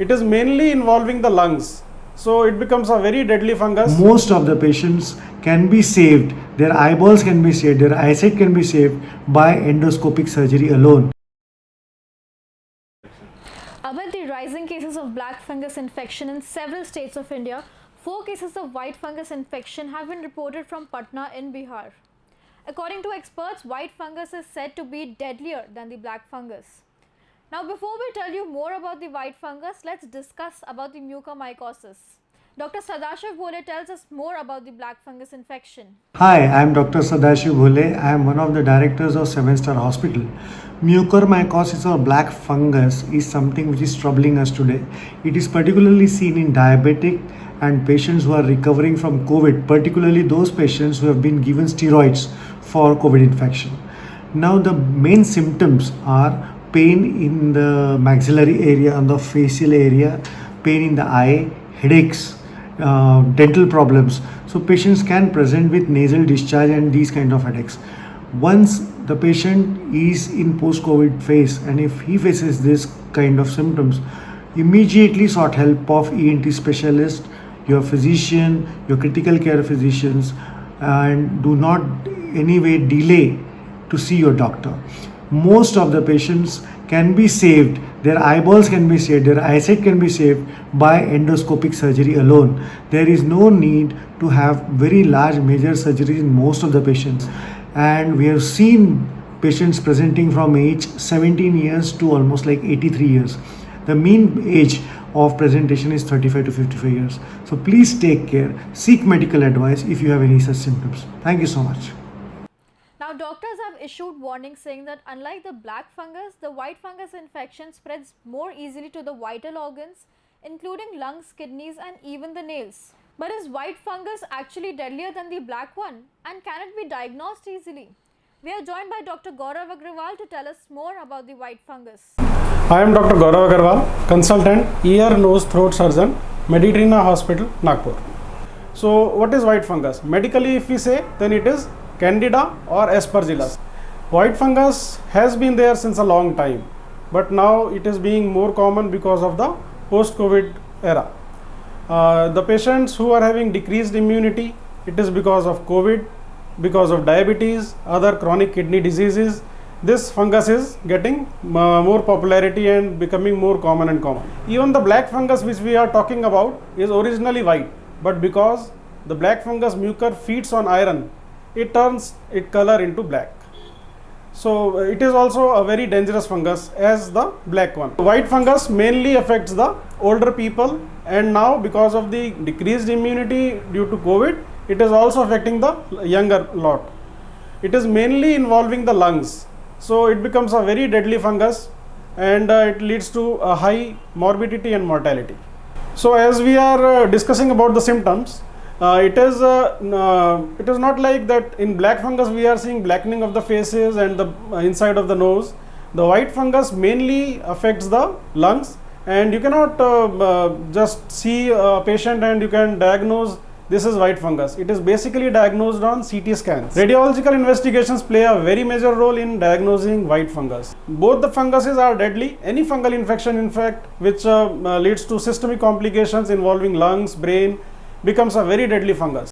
it is mainly involving the lungs. So it becomes a very deadly fungus. Most of the patients can be saved, their eyeballs can be saved, their eyesight can be saved by endoscopic surgery alone. Amid the rising cases of black fungus infection in several states of India, 4 cases of white fungus infection have been reported from Patna in Bihar. According to experts, white fungus is said to be deadlier than the black fungus. Now, before we tell you more about the white fungus, let's discuss about the mucormycosis. Dr. Sadashiv Bhole tells us more about the black fungus infection. Hi, I am Dr. Sadashiv Bhole. I am one of the directors of 7-Star Hospital. Mucormycosis or black fungus is something which is troubling us today. It is particularly seen in diabetic and patients who are recovering from COVID, particularly those patients who have been given steroids for COVID infection. Now, the main symptoms are pain in the maxillary area and the facial area, pain in the eye, headaches, dental problems. So patients can present with nasal discharge and these kind of headaches. Once the patient is in post-COVID phase and if he faces this kind of symptoms, immediately sought help of ENT specialist, your physician, your critical care physicians, and do not anyway delay to see your doctor. Most of the patients can be saved, their eyeballs can be saved, their eyesight can be saved by endoscopic surgery alone. There is no need to have very large major surgeries in most of the patients. And we have seen patients presenting from age 17 years to almost like 83 years. The mean age of presentation is 35 to 55 years. So please take care, seek medical advice if you have any such symptoms. Thank you so much. Now, doctors have issued warnings saying that unlike the black fungus, the white fungus infection spreads more easily to the vital organs, including lungs, kidneys, and even the nails. But is white fungus actually deadlier than the black one? And can it be diagnosed easily? We are joined by Dr. Gaurav Agrawal to tell us more about the white fungus. I am Dr. Gaurav Agrawal, consultant, ear, nose, throat surgeon, Mediterranean Hospital, Nagpur. So, what is white fungus? Medically, if we say, then it is Candida or Aspergillus. White fungus has been there since a long time, but now it is being more common because of the post-COVID era. The patients who are having decreased immunity, it is because of COVID, because of diabetes, other chronic kidney diseases. This fungus is getting more popularity and becoming more common and common. Even the black fungus which we are talking about is originally white, but because the black fungus mucor feeds on iron, it turns its color into black. So it is also a very dangerous fungus as the black one. White fungus mainly affects the older people, and now because of the decreased immunity due to COVID, it is also affecting the younger lot. It is mainly involving the lungs. So it becomes a very deadly fungus, and it leads to a high morbidity and mortality. So as we are discussing about the symptoms, it is not like that in black fungus we are seeing blackening of the faces and the inside of the nose. The white fungus mainly affects the lungs, and you cannot just see a patient and you can diagnose this is white fungus. It is basically diagnosed on CT scans. Radiological investigations play a very major role in diagnosing white fungus. Both the funguses are deadly. Any fungal infection, in fact, which leads to systemic complications involving lungs, brain, becomes a very deadly fungus.